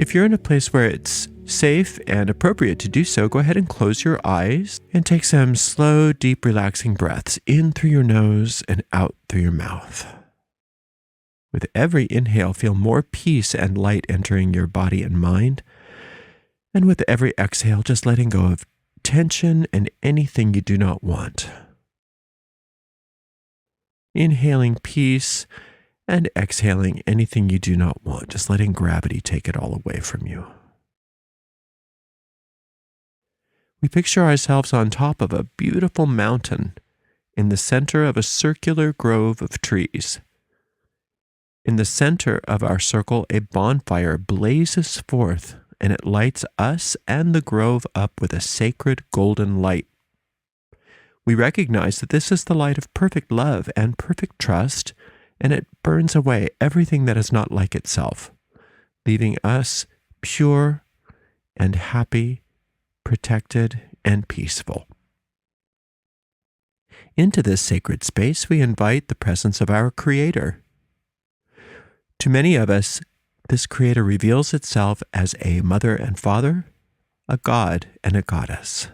If you're in a place where it's safe and appropriate to do so, go ahead and close your eyes and take some slow, deep, relaxing breaths in through your nose and out through your mouth. With every inhale, feel more peace and light entering your body and mind. And with every exhale, just letting go of tension and anything you do not want. Inhaling peace and exhaling anything you do not want, just letting gravity take it all away from you. We picture ourselves on top of a beautiful mountain in the center of a circular grove of trees. In the center of our circle, a bonfire blazes forth, and it lights us and the grove up with a sacred golden light. We recognize that this is the light of perfect love and perfect trust, and it burns away everything that is not like itself, leaving us pure and happy, protected and peaceful. Into this sacred space, we invite the presence of our Creator. To many of us, this Creator reveals itself as a mother and father, a god and a goddess.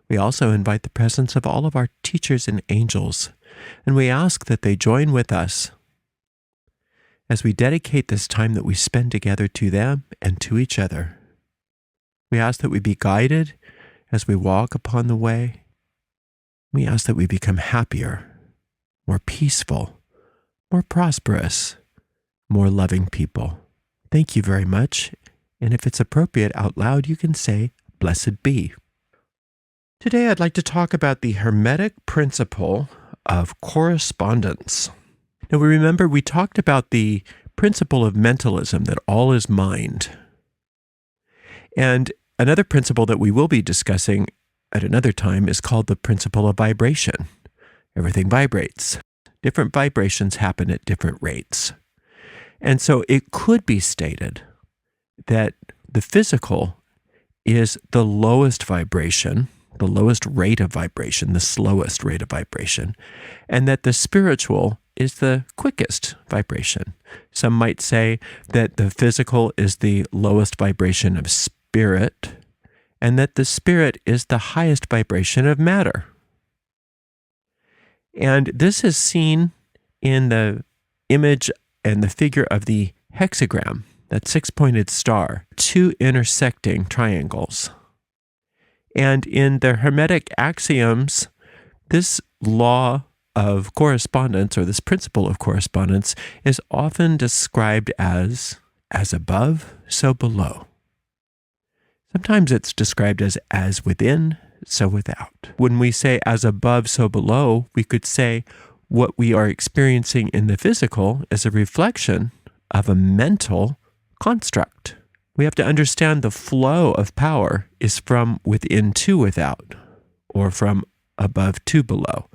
We also invite the presence of all of our teachers and angels, and we ask that they join with us as we dedicate this time that we spend together to them and to each other. We ask that we be guided as we walk upon the way. We ask that we become happier, more peaceful, more prosperous, more loving people. Thank you very much. And if it's appropriate out loud, you can say, "Blessed be." Today, I'd like to talk about the Hermetic Principle of Correspondence. Now, we talked about the principle of mentalism, that all is mind. And another principle that we will be discussing at another time is called the principle of vibration. Everything vibrates. Different vibrations happen at different rates. And so it could be stated that the physical is the lowest vibration, the lowest rate of vibration, the slowest rate of vibration, and that the spiritual is the quickest vibration. Some might say that the physical is the lowest vibration of spirit, and that the spirit is the highest vibration of matter. And this is seen in the image and the figure of the hexagram, that six-pointed star, two intersecting triangles. And in the Hermetic axioms, this law of correspondence, or this principle of correspondence, is often described as above, so below. Sometimes it's described as within, so without. When we say as above, so below, we could say what we are experiencing in the physical is a reflection of a mental construct. We have to understand the flow of power is from within to without, or from above to below.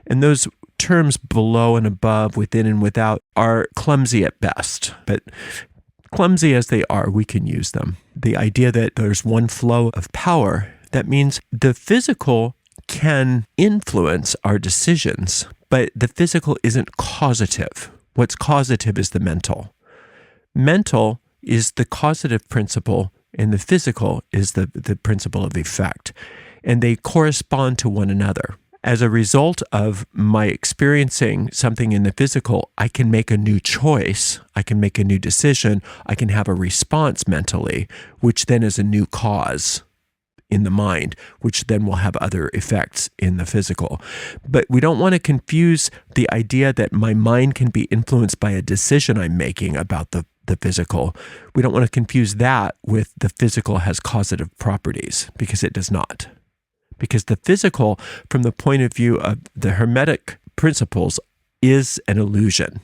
And those terms below and above, within and without, are clumsy at best. But clumsy as they are, we can use them. The idea that there's one flow of power, that means the physical can influence our decisions, but the physical isn't causative. What's causative is the mental. Mental is the causative principle, and the physical is the principle of effect. And they correspond to one another. As a result of my experiencing something in the physical, I can make a new choice, I can make a new decision, I can have a response mentally, which then is a new cause in the mind, which then will have other effects in the physical. But we don't want to confuse the idea that my mind can be influenced by a decision I'm making about the physical. We don't want to confuse that with the physical has causative properties, because it does not. Because the physical, from the point of view of the Hermetic principles, is an illusion.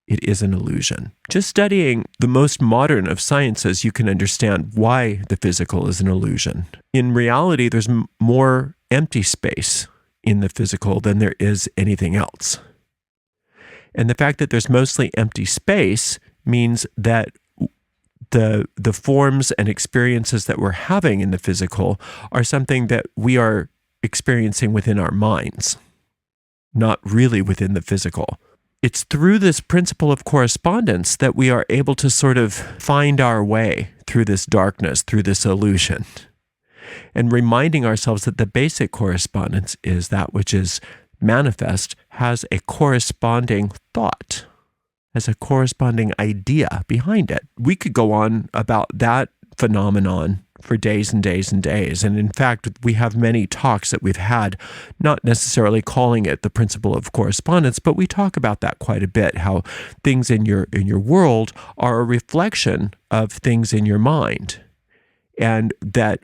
It is an illusion. Just studying the most modern of sciences, you can understand why the physical is an illusion. In reality, there's more empty space in the physical than there is anything else. And the fact that there's mostly empty space means that the forms and experiences that we're having in the physical are something that we are experiencing within our minds, not really within the physical. It's through this principle of correspondence that we are able to sort of find our way through this darkness, through this illusion, and reminding ourselves that the basic correspondence is that which is manifest has a corresponding thought, has a corresponding idea behind it. We could go on about that phenomenon for days and days and days. And in fact, we have many talks that we've had, not necessarily calling it the principle of correspondence, but we talk about that quite a bit, how things in your world are a reflection of things in your mind. And that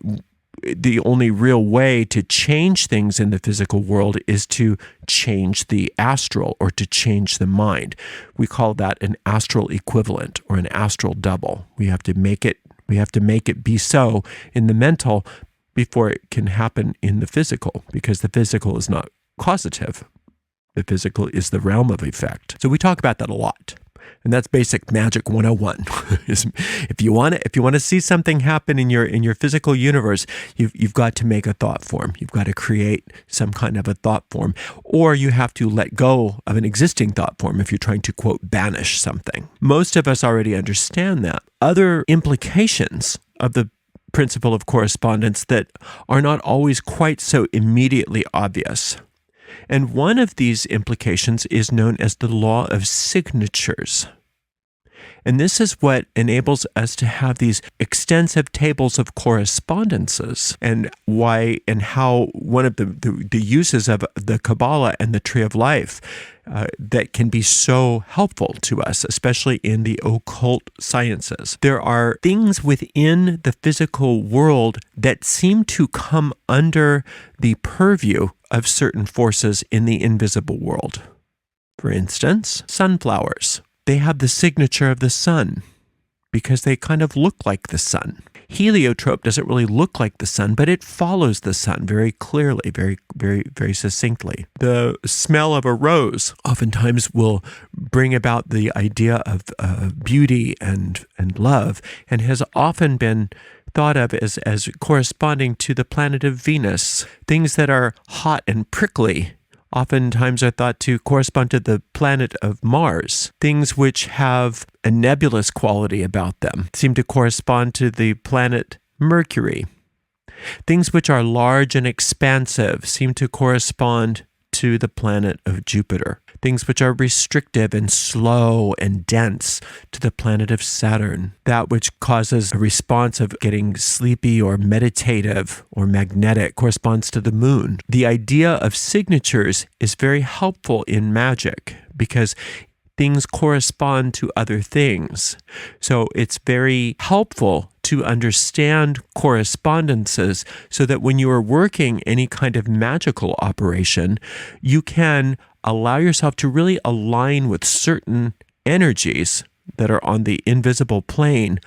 the only real way to change things in the physical world is to change the astral, or to change the mind. We call that an astral equivalent or an astral double. We have to make it be so in the mental before it can happen in the physical, because the physical is not causative. The physical is the realm of effect. So we talk about that a lot. And that's basic magic 101. If you want to see something happen in your physical universe, you've got to make a thought form. You've got to create some kind of a thought form, or you have to let go of an existing thought form if you're trying to, quote, banish something. Most of us already understand that. Other implications of the principle of correspondence that are not always quite so immediately obvious. And one of these implications is known as the law of signatures. And this is what enables us to have these extensive tables of correspondences, and why and how one of the uses of the Kabbalah and the Tree of Life that can be so helpful to us, especially in the occult sciences. There are things within the physical world that seem to come under the purview of certain forces in the invisible world. For instance, sunflowers. They have the signature of the sun because they kind of look like the sun. Heliotrope doesn't really look like the sun, but it follows the sun very clearly, very, very, very succinctly. The smell of a rose oftentimes will bring about the idea of beauty and love, and has often been thought of as corresponding to the planet of Venus. Things that are hot and prickly oftentimes are thought to correspond to the planet of Mars. Things which have a nebulous quality about them seem to correspond to the planet Mercury. Things which are large and expansive seem to correspond to the planet of Jupiter. Things which are restrictive and slow and dense to the planet of Saturn. That which causes a response of getting sleepy or meditative or magnetic corresponds to the moon. The idea of signatures is very helpful in magic because things correspond to other things. So it's very helpful to understand correspondences so that when you are working any kind of magical operation, you can allow yourself to really align with certain energies that are on the invisible plane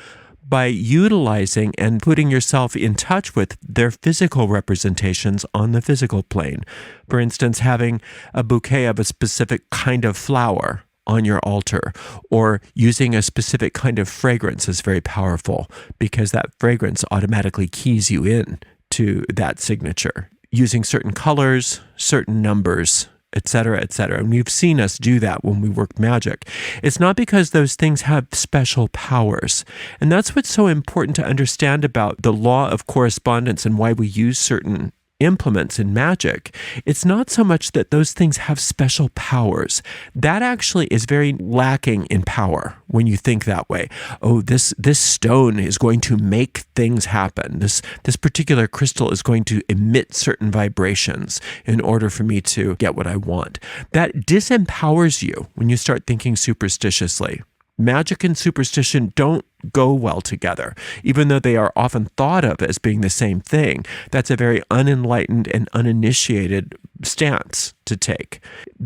by utilizing and putting yourself in touch with their physical representations on the physical plane. For instance, having a bouquet of a specific kind of flower on your altar, or using a specific kind of fragrance is very powerful because that fragrance automatically keys you in to that signature. Using certain colors, certain numbers, etc., etc. And you've seen us do that when we work magic. It's not because those things have special powers. And that's what's so important to understand about the law of correspondence and why we use certain implements in magic. It's not so much that those things have special powers. That actually is very lacking in power when you think that way. Oh, this stone is going to make things happen. This particular crystal is going to emit certain vibrations in order for me to get what I want. That disempowers you when you start thinking superstitiously. Magic and superstition don't go well together, even though they are often thought of as being the same thing. That's a very unenlightened and uninitiated stance to take.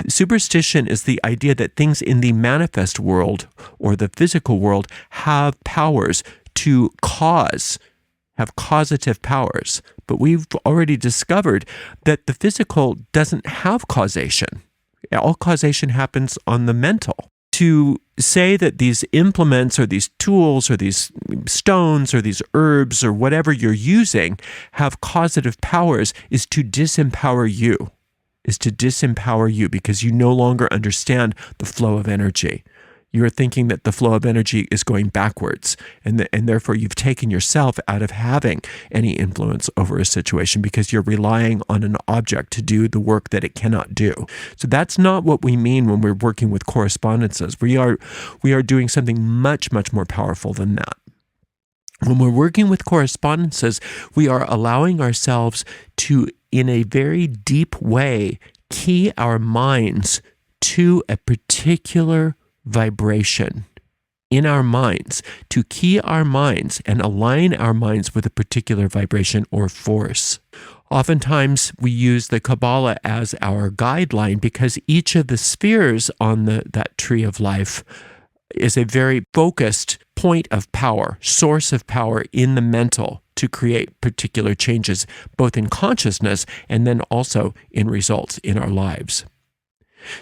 Superstition is the idea that things in the manifest world or the physical world have powers to have causative powers. But we've already discovered that the physical doesn't have causation. All causation happens on the mental. To say that these implements or these tools or these stones or these herbs or whatever you're using have causative powers is to disempower you, is to disempower you because you no longer understand the flow of energy. You're thinking that the flow of energy is going backwards, and therefore you've taken yourself out of having any influence over a situation because you're relying on an object to do the work that it cannot do. So that's not what we mean when we're working with correspondences. We are doing something much, much more powerful than that. When we're working with correspondences, we are allowing ourselves to, in a very deep way, key our minds to a particular vibration in our minds, to key our minds and align our minds with a particular vibration or force. Oftentimes, we use the Kabbalah as our guideline because each of the spheres on that tree of life is a very focused point of power, source of power in the mental to create particular changes, both in consciousness and then also in results in our lives.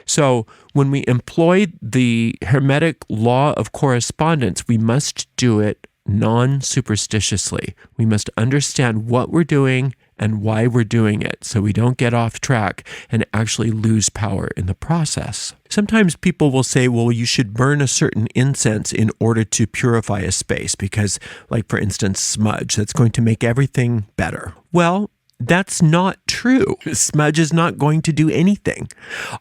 So when we employ the Hermetic law of correspondence, we must do it non-superstitiously. We must understand what we're doing and why we're doing it so we don't get off track and actually lose power in the process. Sometimes people will say, well, you should burn a certain incense in order to purify a space because, like for instance, smudge, that's going to make everything better. Well, that's not true. Smudge is not going to do anything.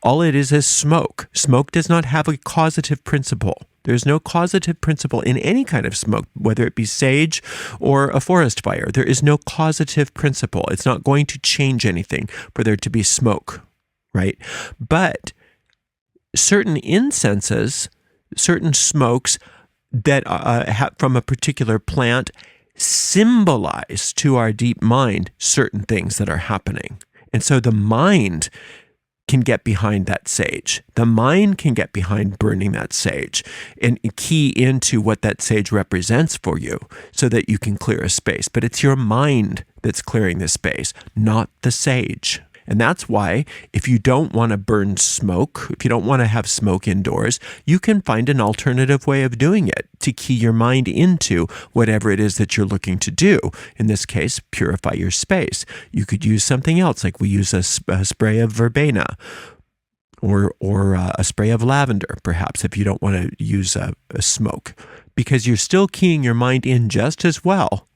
All it is smoke. Smoke does not have a causative principle. There's no causative principle in any kind of smoke, whether it be sage or a forest fire. There is no causative principle. It's not going to change anything for there to be smoke, right? But certain incenses, certain smokes that from a particular plant symbolize to our deep mind certain things that are happening. And so the mind can get behind that sage. The mind can get behind burning that sage and key into what that sage represents for you so that you can clear a space. But it's your mind that's clearing the space, not the sage. And that's why if you don't want to burn smoke, if you don't want to have smoke indoors, you can find an alternative way of doing it to key your mind into whatever it is that you're looking to do. In this case, purify your space. You could use something else, like we use a spray of verbena or a spray of lavender, perhaps, if you don't want to use a smoke, because you're still keying your mind in just as well.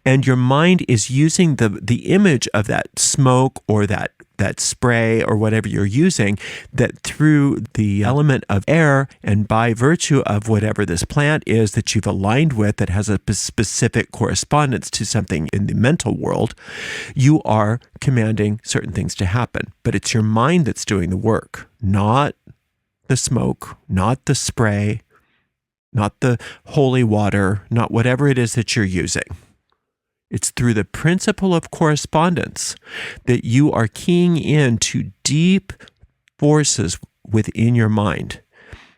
And your mind is using the image of that smoke or that spray or whatever you're using, that through the element of air and by virtue of whatever this plant is that you've aligned with that has a specific correspondence to something in the mental world, you are commanding certain things to happen. But it's your mind that's doing the work, not the smoke, not the spray, not the holy water, not whatever it is that you're using. It's through the principle of correspondence that you are keying into deep forces within your mind.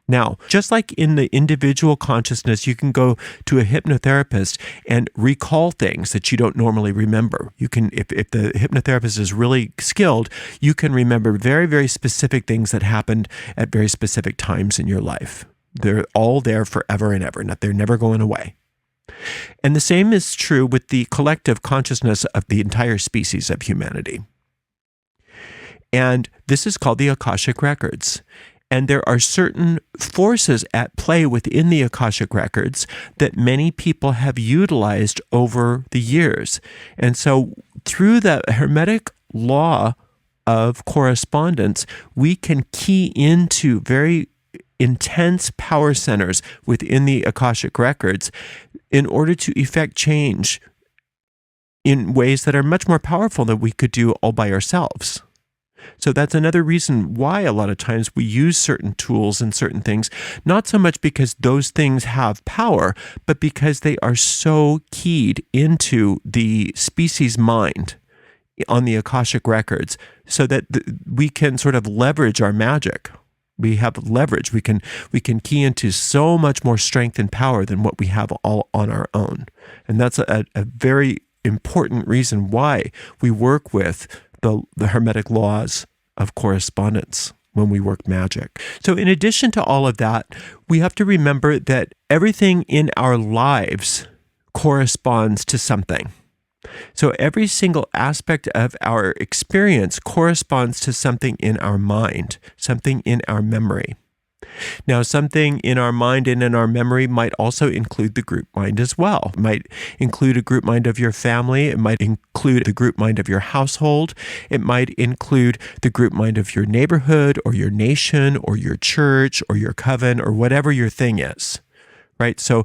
Now, just like in the individual consciousness, you can go to a hypnotherapist and recall things that you don't normally remember. You can, if the hypnotherapist is really skilled, you can remember very, very specific things that happened at very specific times in your life. They're all there forever and ever. They're never going away. And the same is true with the collective consciousness of the entire species of humanity. And this is called the Akashic Records. And there are certain forces at play within the Akashic Records that many people have utilized over the years. And so through the Hermetic law of correspondence, we can key into very intense power centers within the Akashic Records in order to effect change in ways that are much more powerful than we could do all by ourselves. So that's another reason why a lot of times we use certain tools and certain things, not so much because those things have power, but because they are so keyed into the species mind on the Akashic Records so that we can sort of leverage our magic. We have leverage. We can key into so much more strength and power than what we have all on our own. And that's a very important reason why we work with the Hermetic laws of correspondence when we work magic. So in addition to all of that, we have to remember that everything in our lives corresponds to something. So every single aspect of our experience corresponds to something in our mind, something in our memory. Now, something in our mind and in our memory might also include the group mind as well. It might include a group mind of your family. It might include the group mind of your household. It might include the group mind of your neighborhood or your nation or your church or your coven or whatever your thing is, right? So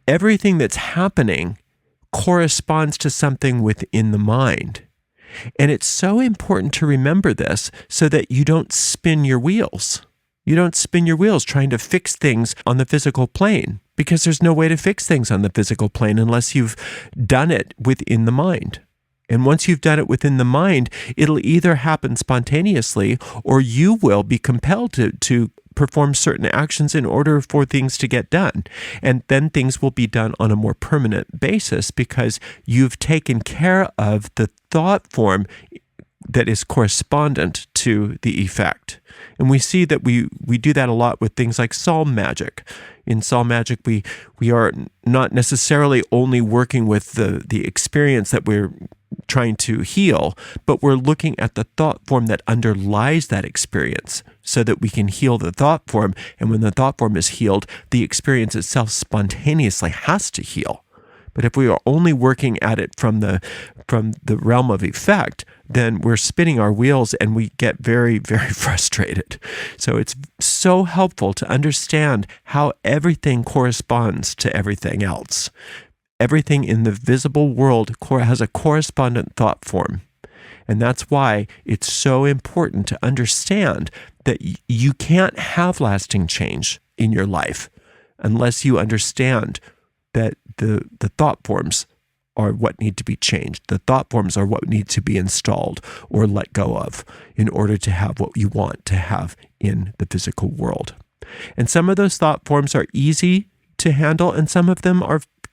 everything that's happening corresponds to something within the mind. And it's so important to remember this so that you don't spin your wheels. You don't spin your wheels trying to fix things on the physical plane, because there's no way to fix things on the physical plane unless you've done it within the mind. And once you've done it within the mind, it'll either happen spontaneously or you will be compelled to perform certain actions in order for things to get done. And then things will be done on a more permanent basis because you've taken care of the thought form that is correspondent to the effect. And we see that we do that a lot with things like psalm magic. In psalm magic, we are not necessarily only working with the experience that we're trying to heal, but we're looking at the thought form that underlies that experience so that we can heal the thought form. And when the thought form is healed, the experience itself spontaneously has to heal. But if we are only working at it from the realm of effect, then we're spinning our wheels and we get very, very frustrated. So it's so helpful to understand how everything corresponds to everything else. Everything in the visible world has a correspondent thought form. And that's why it's so important to understand that you can't have lasting change in your life unless you understand that the thought forms are what need to be changed. The thought forms are what need to be installed or let go of in order to have what you want to have in the physical world. And some of those thought forms are easy to handle, and some of them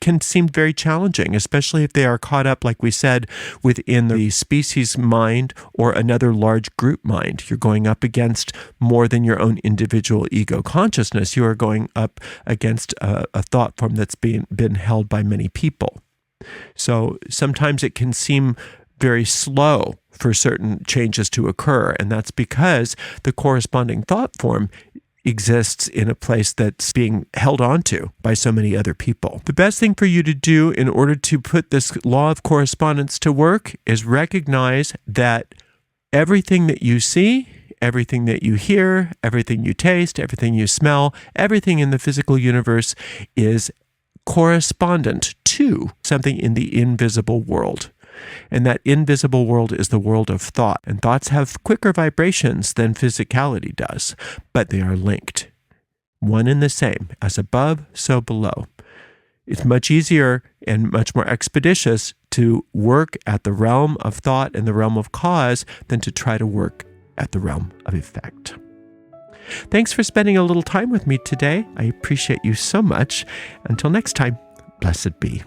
can seem very challenging, especially if they are caught up, like we said, within the species mind or another large group mind. You're going up against more than your own individual ego consciousness. You are going up against a thought form that's been held by many people. So sometimes it can seem very slow for certain changes to occur, and that's because the corresponding thought form exists in a place that's being held onto by so many other people. The best thing for you to do in order to put this law of correspondence to work is recognize that everything that you see, everything that you hear, everything you taste, everything you smell, everything in the physical universe is correspondent to something in the invisible world. And that invisible world is the world of thought. And thoughts have quicker vibrations than physicality does, but they are linked. One and the same, as above, so below. It's much easier and much more expeditious to work at the realm of thought and the realm of cause than to try to work at the realm of effect. Thanks for spending a little time with me today. I appreciate you so much. Until next time, blessed be.